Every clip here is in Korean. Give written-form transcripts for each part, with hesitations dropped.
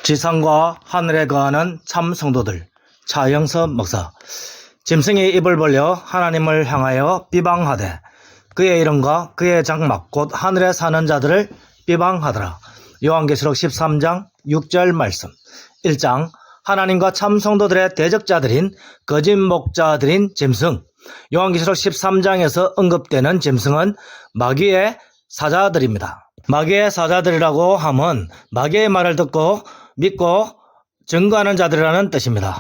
지상과 하늘에 거하는 참 성도들. 차영섭 목사. 짐승이 입을 벌려 하나님을 향하여 비방하되 그의 이름과 그의 장막 곧 하늘에 사는 자들을 비방하더라. 요한계시록 13장 6절 말씀. 1장 하나님과 참 성도들의 대적자들인 거짓 목자들인 짐승. 요한계시록 13장에서 언급되는 짐승은 마귀의 사자들입니다. 마귀의 사자들이라고 함은 마귀의 말을 듣고 믿고 증거하는 자들이라는 뜻입니다.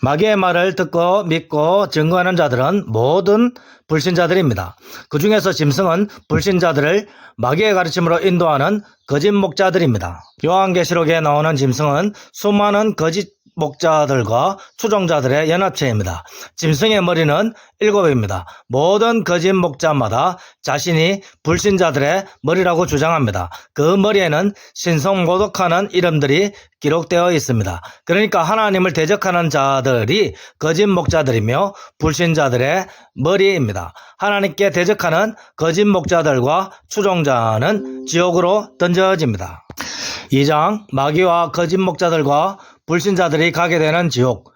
마귀의 말을 듣고 믿고 증거하는 자들은 모든 불신자들입니다. 그 중에서 짐승은 불신자들을 마귀의 가르침으로 인도하는 거짓 목자들입니다. 요한계시록에 나오는 짐승은 수많은 거짓 목자들과 추종자들의 연합체입니다. 짐승의 머리는 7입니다. 모든 거짓 목자마다 자신이 불신자들의 머리라고 주장합니다. 그 머리에는 신성모독하는 이름들이 기록되어 있습니다. 그러니까 하나님을 대적하는 자들이 거짓 목자들이며 불신자들의 머리입니다. 하나님께 대적하는 거짓 목자들과 추종자는 지옥으로 던져집니다. 2장 마귀와 거짓 목자들과 불신자들이 가게 되는 지옥.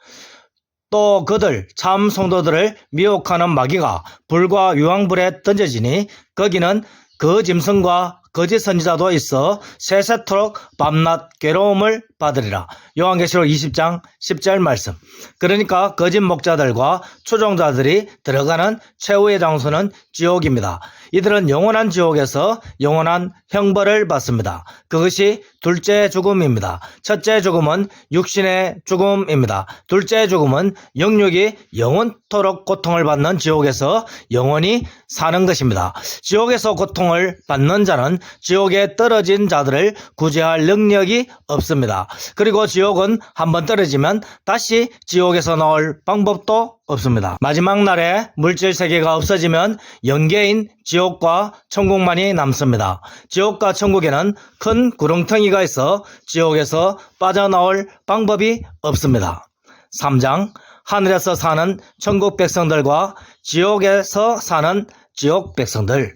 또 그들 참 성도들을 미혹하는 마귀가 불과 유황불에 던져지니 거기는 그 짐승과 거짓 선지자도 있어 세세토록 밤낮 괴로움을 받으리라. 요한계시록 20장 10절 말씀. 그러니까 거짓 목자들과 추종자들이 들어가는 최후의 장소는 지옥입니다. 이들은 영원한 지옥에서 영원한 형벌을 받습니다. 그것이 둘째 죽음입니다. 첫째 죽음은 육신의 죽음입니다. 둘째 죽음은 영육이 영원토록 고통을 받는 지옥에서 영원히 사는 것입니다. 지옥에서 고통을 받는 자는 지옥에 떨어진 자들을 구제할 능력이 없습니다. 그리고 지옥은 한번 떨어지면 다시 지옥에서 나올 방법도 없습니다. 마지막 날에 물질 세계가 없어지면 영계인 지옥과 천국만이 남습니다. 지옥과 천국에는 큰 구렁텅이가 있어 지옥에서 빠져나올 방법이 없습니다. 3장 하늘에서 사는 천국 백성들과 지옥에서 사는 지옥 백성들.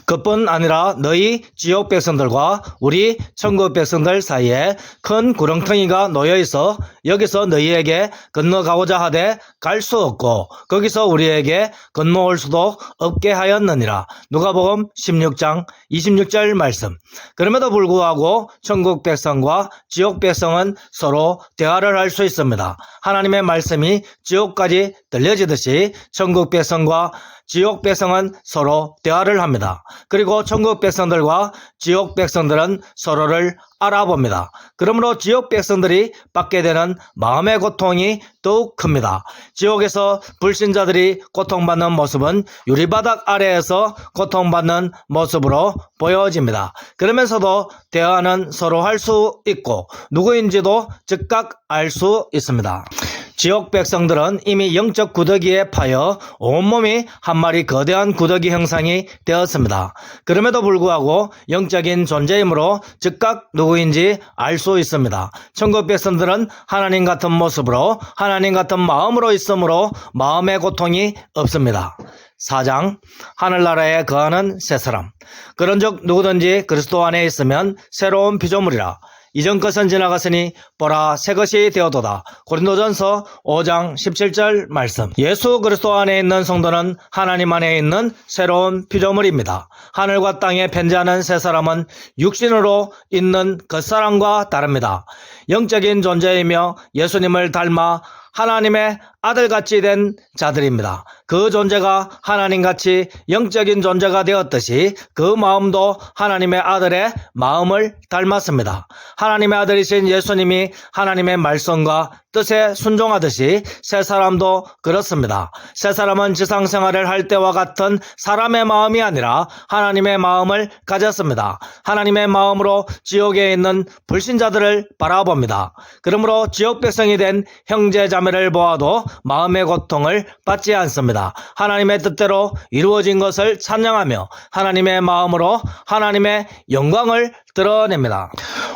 그뿐 아니라 너희 지옥 백성들과 우리 천국 백성들 사이에 큰 구렁텅이가 놓여있어 여기서 너희에게 건너가고자 하되 갈 수 없고 거기서 우리에게 건너올 수도 없게 하였느니라. 누가복음 16장 26절 말씀. 그럼에도 불구하고 천국 백성과 지옥 백성은 서로 대화를 할 수 있습니다. 하나님의 말씀이 지옥까지 들려지듯이 천국 백성과 지옥 백성은 서로 대화를 합니다. 그리고 천국 백성들과 지옥 백성들은 서로를 알아봅니다. 그러므로 지옥 백성들이 받게 되는 마음의 고통이 더욱 큽니다. 지옥에서 불신자들이 고통받는 모습은 유리바닥 아래에서 고통받는 모습으로 보여집니다. 그러면서도 대화는 서로 할 수 있고 누구인지도 즉각 알 수 있습니다. 지옥 백성들은 이미 영적 구더기에 파여 온몸이 한 마리 거대한 구더기 형상이 되었습니다. 그럼에도 불구하고 영적인 존재이므로 즉각 누구인지 알 수 있습니다. 천국 백성들은 하나님 같은 모습으로 하나님 같은 마음으로 있으므로 마음의 고통이 없습니다. 4장 하늘나라에 거하는 새 사람. 그런즉 누구든지 그리스도 안에 있으면 새로운 피조물이라. 이전 것은 지나갔으니 보라 새 것이 되어도다. 고린도전서 5장 17절 말씀. 예수 그리스도 안에 있는 성도는 하나님 안에 있는 새로운 피조물입니다. 하늘과 땅에 편재하는 새 사람은 육신으로 있는 겉사람과 다릅니다. 영적인 존재이며 예수님을 닮아 하나님의 아들같이 된 자들입니다. 그 존재가 하나님같이 영적인 존재가 되었듯이 그 마음도 하나님의 아들의 마음을 닮았습니다. 하나님의 아들이신 예수님이 하나님의 말씀과 뜻에 순종하듯이 새 사람도 그렇습니다. 새 사람은 지상 생활을 할 때와 같은 사람의 마음이 아니라 하나님의 마음을 가졌습니다. 하나님의 마음으로 지옥에 있는 불신자들을 바라봅니다. 그러므로 지옥 백성이 된 형제 자매를 보아도 마음의 고통을 받지 않습니다. 하나님의 뜻대로 이루어진 것을 찬양하며 하나님의 마음으로 하나님의 영광을 드러냅니다.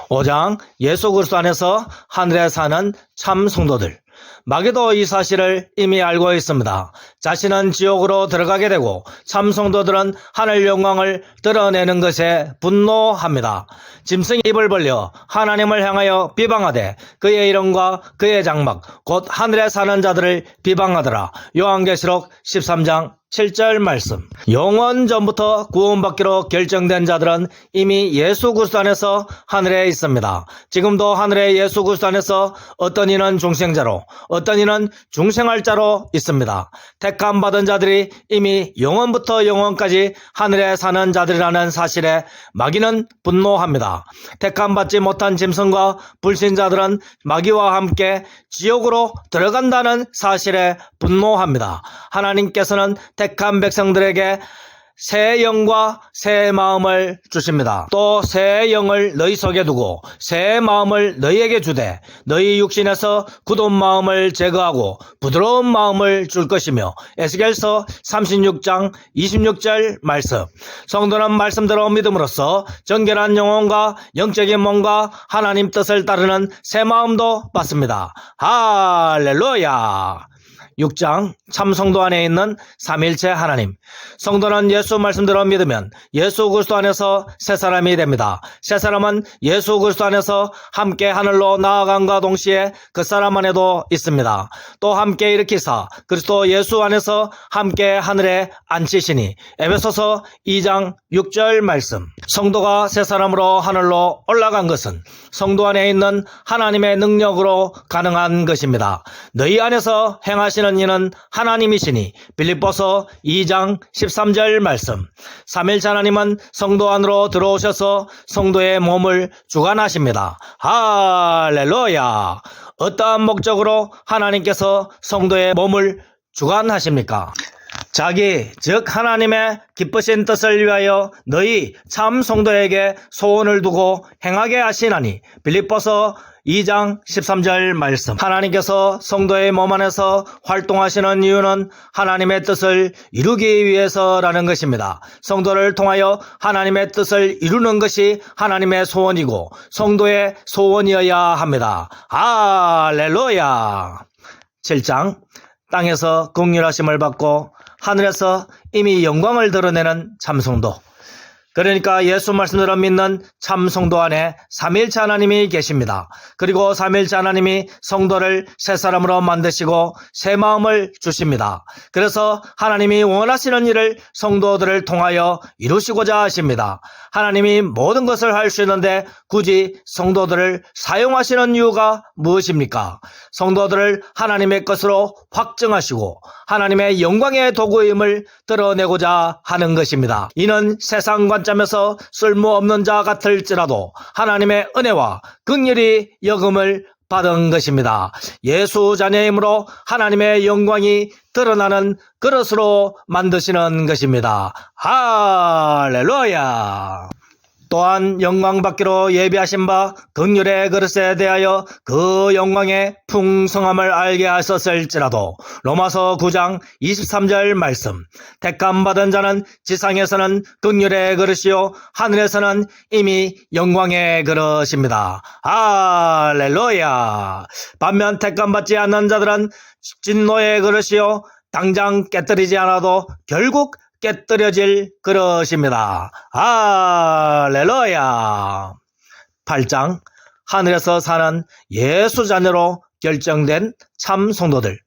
5장 예수 그리스도 안에서 하늘에 사는 참 성도들. 마귀도 이 사실을 이미 알고 있습니다. 자신은 지옥으로 들어가게 되고 참 성도들은 하늘 영광을 드러내는 것에 분노합니다. 짐승이 입을 벌려 하나님을 향하여 비방하되 그의 이름과 그의 장막 곧 하늘에 사는 자들을 비방하더라. 요한계시록 13장 7절 말씀. 영원 전부터 구원받기로 결정된 자들은 이미 예수 그리스도 안에서 하늘에 있습니다. 지금도 하늘에 예수 그리스도 안에서 어떤 이는 중생자로 어떤 이는 중생할 자로 있습니다. 택함 받은 자들이 이미 영원부터 영원까지 하늘에 사는 자들이라는 사실에 마귀는 분노합니다. 택함 받지 못한 짐승과 불신자들은 마귀와 함께 지옥으로 들어간다는 사실에 분노합니다. 하나님께서는 택한 백성들에게 새 영과 새 마음을 주십니다. 또 새 영을 너희 속에 두고 새 마음을 너희에게 주되 너희 육신에서 굳은 마음을 제거하고 부드러운 마음을 줄 것이며 에스겔서 36장 26절 말씀. 성도는 말씀대로 믿음으로써 정결한 영혼과 영적인 몸과 하나님 뜻을 따르는 새 마음도 받습니다. 할렐루야. 6장 참성도 안에 있는 삼일체 하나님. 성도는 예수 말씀대로 믿으면 예수 그리스도 안에서 새 사람이 됩니다. 새 사람은 예수 그리스도 안에서 함께 하늘로 나아간과 동시에 그 사람 안에도 있습니다. 또 함께 일으키사 그리스도 예수 안에서 함께 하늘에 앉히시니 에베소서 2장 6절 말씀. 성도가 새 사람으로 하늘로 올라간 것은 성도 안에 있는 하나님의 능력으로 가능한 것입니다. 너희 안에서 행하시는 이는 하나님이시니 빌립보서 2장 13절 말씀. 삼일체 하나님은 성도 안으로 들어오셔서 성도의 몸을 주관하십니다. 할렐루야. 어떠한 목적으로 하나님께서 성도의 몸을 주관하십니까? 자기 즉 하나님의 기쁘신 뜻을 위하여 너희 참 성도에게 소원을 두고 행하게 하시나니 빌립보서 2장 13절 말씀. 하나님께서 성도의 몸 안에서 활동하시는 이유는 하나님의 뜻을 이루기 위해서라는 것입니다. 성도를 통하여 하나님의 뜻을 이루는 것이 하나님의 소원이고 성도의 소원이어야 합니다. 할렐루야. 7장 땅에서 긍휼하심을 받고 하늘에서 이미 영광을 드러내는 참성도. 그러니까 예수 말씀대로 믿는 참성도 안에 삼일체 하나님이 계십니다. 그리고 삼일체 하나님이 성도를 새 사람으로 만드시고 새 마음을 주십니다. 그래서 하나님이 원하시는 일을 성도들을 통하여 이루시고자 하십니다. 하나님이 모든 것을 할 수 있는데 굳이 성도들을 사용하시는 이유가 무엇입니까? 성도들을 하나님의 것으로 확증하시고 하나님의 영광의 도구임을 드러내고자 하는 것입니다. 이는 세상 관점에서 쓸모없는 자 같을지라도 하나님의 은혜와 긍휼이 여김을 받은 것입니다. 예수 자녀이므로 하나님의 영광이 드러나는 그릇으로 만드시는 것입니다. 할렐루야. 또한 영광받기로 예비하신 바 긍휼의 그릇에 대하여 그 영광의 풍성함을 알게 하셨을지라도 로마서 9장 23절 말씀. 택함 받은 자는 지상에서는 긍휼의 그릇이요 하늘에서는 이미 영광의 그릇입니다. 할렐루야. 반면 택함 받지 않는 자들은 진노의 그릇이요 당장 깨뜨리지 않아도 결국 깨뜨려질 그릇입니다. 할렐루야. 8장 하늘에서 사는 예수 자녀로 결정된 참 성도들.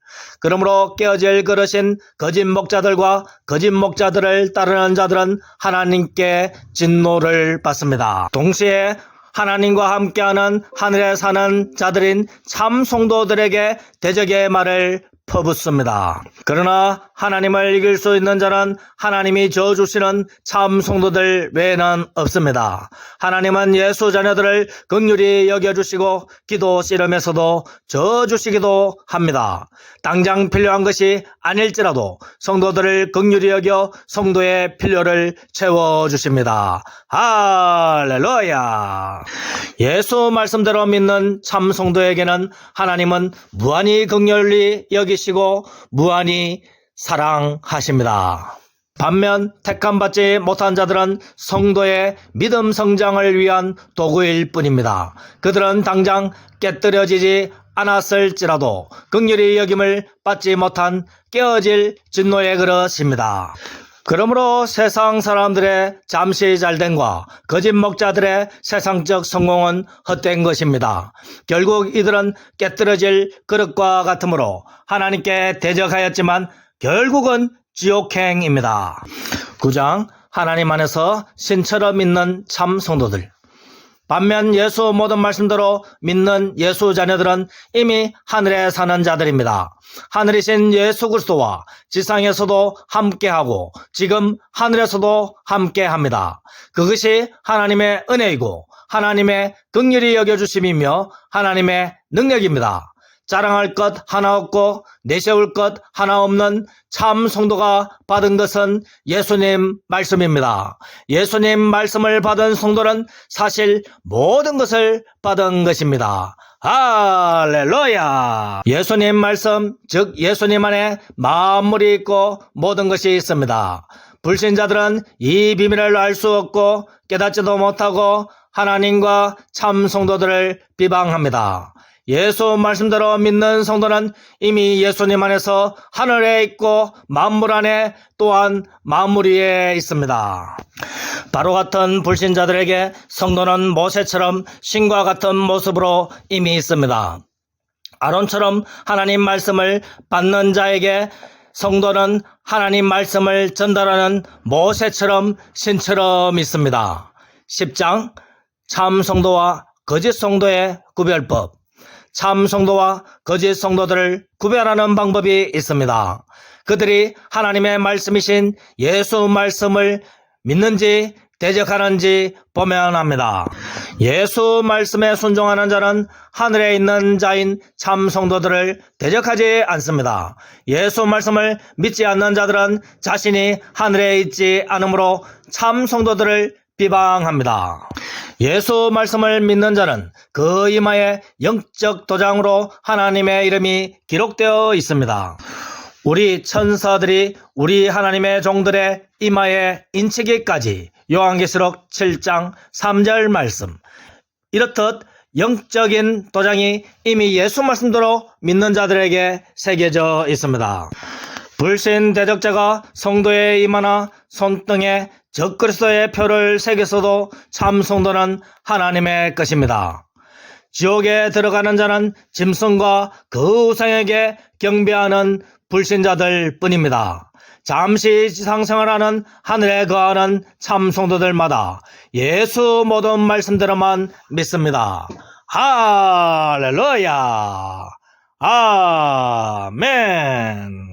그러므로 깨어질 그릇인 거짓 목자들과 거짓 목자들을 따르는 자들은 하나님께 진노를 받습니다. 동시에 하나님과 함께하는 하늘에 사는 자들인 참 성도들에게 대적의 말을 퍼붓습니다. 그러나 하나님을 이길 수 있는 자는 하나님이 저주시는 참 성도들 외에는 없습니다. 하나님은 예수 자녀들을 긍휼히 여겨주시고 기도 씨름에서도 저주시기도 합니다. 당장 필요한 것이 아닐지라도 성도들을 긍휼히 여겨 성도의 필요를 채워주십니다. 할렐루야. 예수 말씀대로 믿는 참 성도에게는 하나님은 무한히 긍휼히 여기시고 무한히 사랑하십니다. 반면 택함받지 못한 자들은 성도의 믿음 성장을 위한 도구일 뿐입니다. 그들은 당장 깨뜨려지지 않았을지라도 긍휼히 여김을 받지 못한 깨어질 진노의 그릇입니다. 그러므로 세상 사람들의 잠시 잘됨과 거짓 목자들의 세상적 성공은 헛된 것입니다. 결국 이들은 깨뜨려질 그릇과 같으므로 하나님께 대적하였지만 결국은 지옥행입니다. 9장 하나님 안에서 신처럼 믿는 참 성도들. 반면 예수 모든 말씀대로 믿는 예수 자녀들은 이미 하늘에 사는 자들입니다. 하늘이신 예수 그리스도와 지상에서도 함께하고 지금 하늘에서도 함께합니다. 그것이 하나님의 은혜이고 하나님의 긍휼히 여겨주심이며 하나님의 능력입니다. 자랑할 것 하나 없고 내세울 것 하나 없는 참 성도가 받은 것은 예수님 말씀입니다. 예수님 말씀을 받은 성도는 사실 모든 것을 받은 것입니다. 할렐루야! 예수님 말씀, 즉 예수님 안에 만물이 있고 모든 것이 있습니다. 불신자들은 이 비밀을 알 수 없고 깨닫지도 못하고 하나님과 참 성도들을 비방합니다. 예수 말씀대로 믿는 성도는 이미 예수님 안에서 하늘에 있고 만물 안에 또한 만물 위에 있습니다. 바로 같은 불신자들에게 성도는 모세처럼 신과 같은 모습으로 이미 있습니다. 아론처럼 하나님 말씀을 받는 자에게 성도는 하나님 말씀을 전달하는 모세처럼 신처럼 있습니다. 10장 참 성도와 거짓 성도의 구별법. 참 성도와 거짓 성도들을 구별하는 방법이 있습니다. 그들이 하나님의 말씀이신 예수 말씀을 믿는지 대적하는지 보면 합니다. 예수 말씀에 순종하는 자는 하늘에 있는 자인 참 성도들을 대적하지 않습니다. 예수 말씀을 믿지 않는 자들은 자신이 하늘에 있지 않으므로 참 성도들을 비방합니다. 예수 말씀을 믿는 자는 그 이마에 영적 도장으로 하나님의 이름이 기록되어 있습니다. 우리 천사들이 우리 하나님의 종들의 이마에 인치기까지 요한계시록 7장 3절 말씀. 이렇듯 영적인 도장이 이미 예수 말씀대로 믿는 자들에게 새겨져 있습니다. 불신 대적자가 성도의 이마나 손등에 적그리스도의 표를 새겼어도 참 성도는 하나님의 것입니다. 지옥에 들어가는 자는 짐승과 그 우상에게 경배하는 불신자들 뿐입니다. 잠시 지상생활하는 하늘에 거하는 참 성도들마다 예수 모든 말씀대로만 믿습니다. 할렐루야! 아멘!